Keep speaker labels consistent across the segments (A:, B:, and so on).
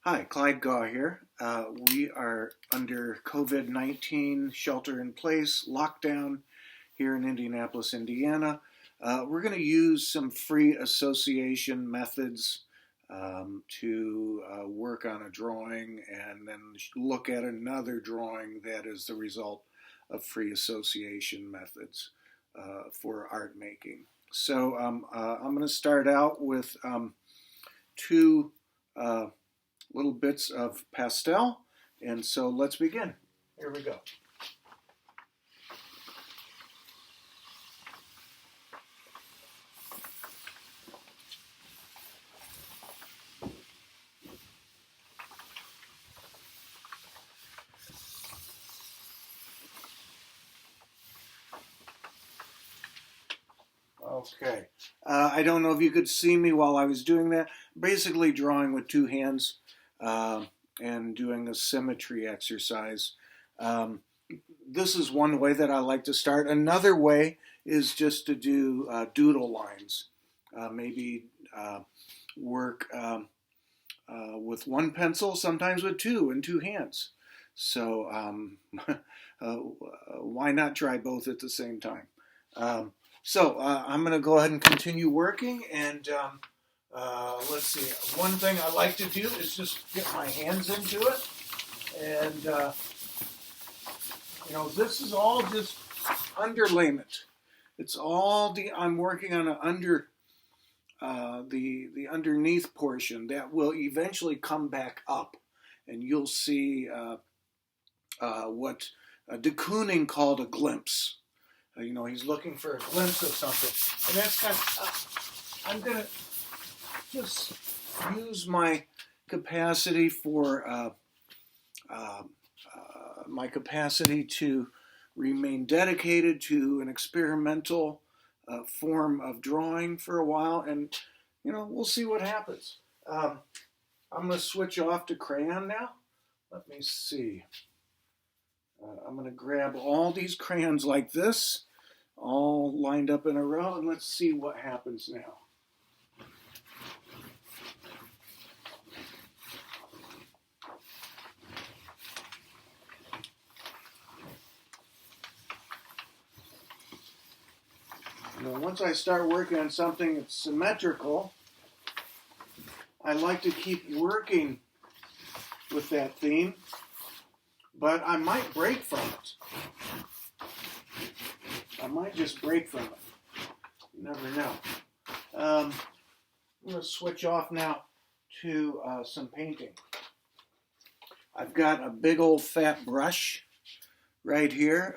A: Hi, Clyde Gaw here. We are under COVID-19 shelter in place lockdown here in Indianapolis, Indiana. We're going to use some free association methods to work on a drawing and then look at another drawing that is the result of free association methods for art making. So I'm going to start out with two little bits of pastel, and so let's begin. Here we go. Okay, I don't know if you could see me while I was doing that. Basically drawing with two hands and doing a symmetry exercise. This is one way that I like to start. Another way is just to do doodle lines. Maybe work with one pencil, sometimes with two in two hands. So why not try both at the same time? So I'm going to go ahead and continue working, and let's see. One thing I like to do is just get my hands into it, and this is all just underlayment. It's all I'm working on the underneath portion that will eventually come back up, and you'll see what de Kooning called a glimpse. He's looking for a glimpse of something. And that's kind of, I'm going to just use my capacity for, my capacity to remain dedicated to an experimental form of drawing for a while. And, we'll see what happens. I'm going to switch off to crayon now. Let me see. I'm going to grab all these crayons like this, all lined up in a row, and let's see what happens now. Once I start working on something that's symmetrical, I like to keep working with that theme, but I might break from it. I might just break from it. You never know. I'm going to switch off now to some painting. I've got a big old fat brush right here.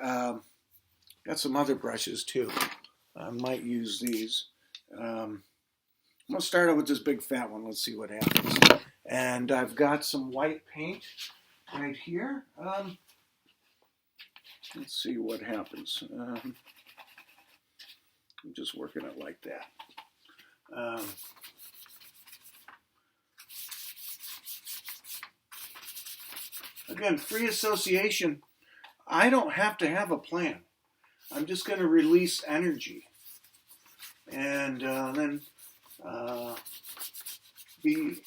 A: Got some other brushes too. I might use these. I'm going to start out with this big fat one. Let's see what happens. And I've got some white paint right here. Let's see what happens. I'm just working it like that. Again, free association. I don't have to have a plan. I'm just going to release energy. And then be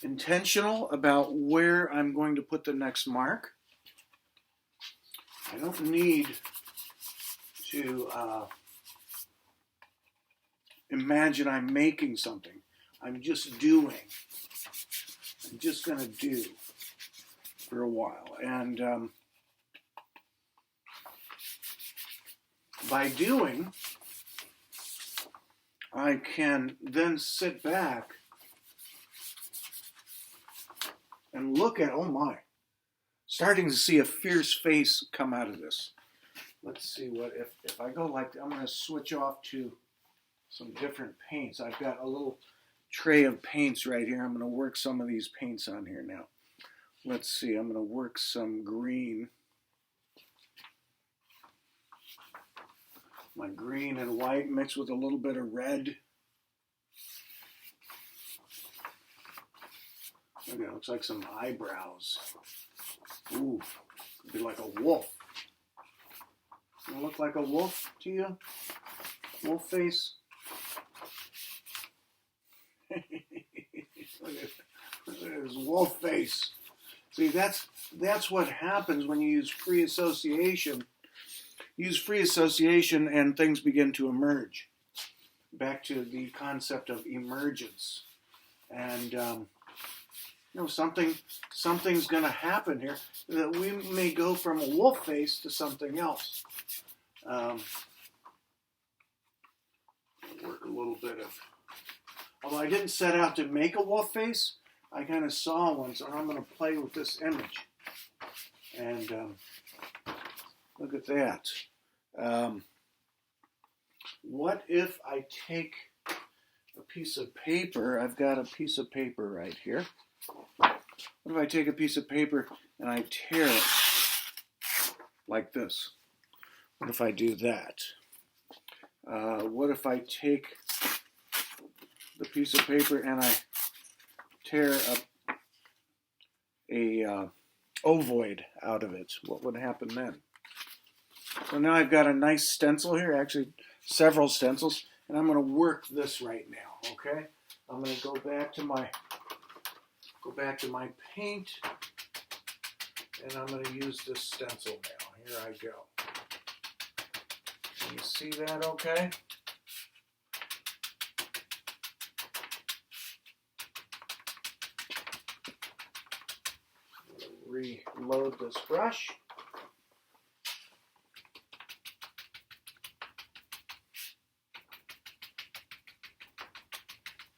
A: intentional about where I'm going to put the next mark. I don't need to imagine I'm making something. I'm just doing. I'm just going to do for a while. And by doing, I can then sit back and look at, oh my, starting to see a fierce face come out of this. Let's see what, if I go like, I'm going to switch off to some different paints. I've got a little tray of paints right here. I'm going to work some of these paints on here now. Let's see, I'm going to work some green. My green and white mixed with a little bit of red. Okay, looks like some eyebrows. Ooh, could be like a wolf. Does it look like a wolf to you? Wolf face? Look at his wolf face. See, that's what happens when you use free association. Use free association and things begin to emerge. Back to the concept of emergence. And, something's going to happen here. That we may go from a wolf face to something else. Work a little bit of... Although I didn't set out to make a wolf face, I kind of saw one, so I'm going to play with this image. And look at that. What if I take a piece of paper? I've got a piece of paper right here. What if I take a piece of paper and I tear it like this? What if I do that? What if I take the piece of paper and I tear a ovoid out of it? What would happen then? So now I've got a nice stencil here, actually several stencils, and I'm going to work this right now. Okay, I'm going to go back to my paint, and I'm going to use this stencil now. Here I go. Can you see that? Okay. Reload this brush.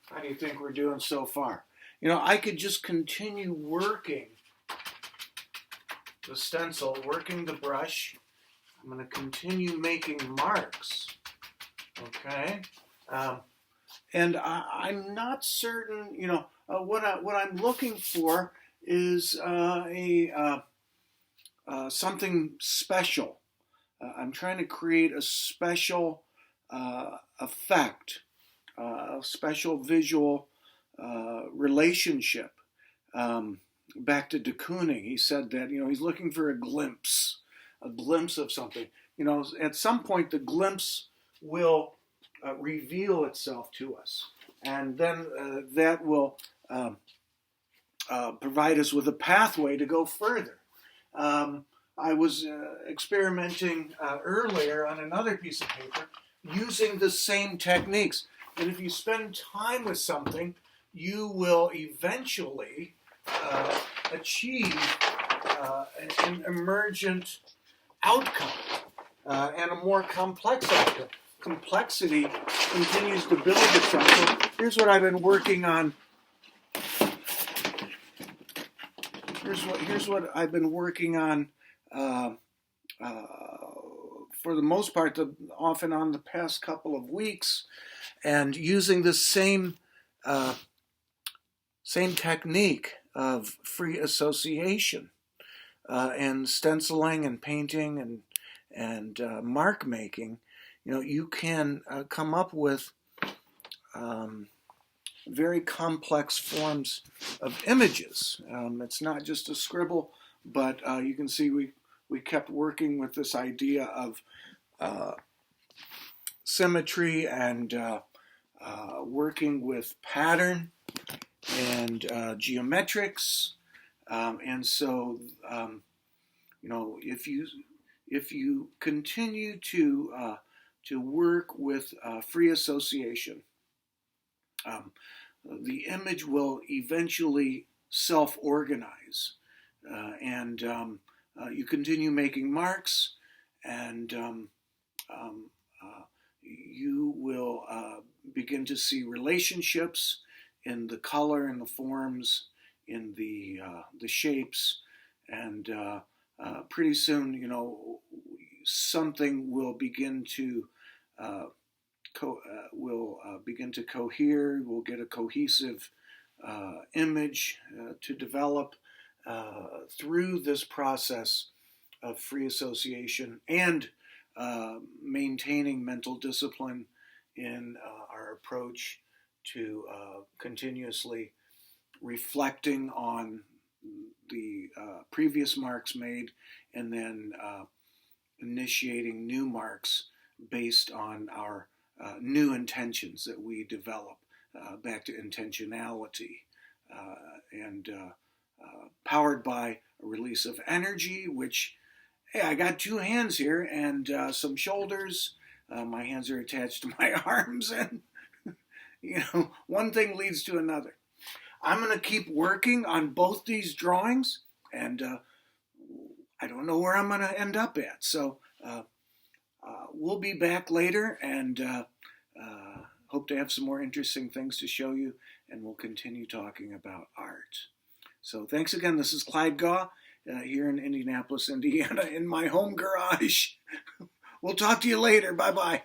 A: How do you think we're doing so far? I could just continue working the stencil, working the brush. I'm going to continue making marks. Okay? And I'm not certain, what I'm looking for is something special. I'm trying to create a special effect, a special visual relationship. Back to de Kooning, he said that he's looking for a glimpse of something. At some point the glimpse will reveal itself to us, and then that will provide us with a pathway to go further. I was experimenting earlier on another piece of paper using the same techniques. And if you spend time with something, you will eventually achieve an emergent outcome and a more complex outcome. Complexity continues to build itself. So here's what I've been working on. Here's what I've been working on for the most part, off and on the past couple of weeks, and using the same technique of free association and stenciling and painting and mark making. You can come up with very complex forms of images. It's not just a scribble, but you can see we kept working with this idea of symmetry and working with pattern and geometrics. And so, if you continue to work with free association, the image will eventually self-organize, and you continue making marks, and you will begin to see relationships in the color, in the forms, in the shapes, and pretty soon, something will begin to cohere. We'll get a cohesive image to develop through this process of free association and maintaining mental discipline in our approach to continuously reflecting on the previous marks made, and then initiating new marks based on our new intentions that we develop. Back to intentionality. and powered by a release of energy, which, hey, I got two hands here and some shoulders. My hands are attached to my arms, and one thing leads to another. I'm going to keep working on both these drawings, and I don't know where I'm going to end up at. So we'll be back later, and hope to have some more interesting things to show you, and we'll continue talking about art. So thanks again. This is Clyde Gaw here in Indianapolis, Indiana, in my home garage. We'll talk to you later. Bye-bye.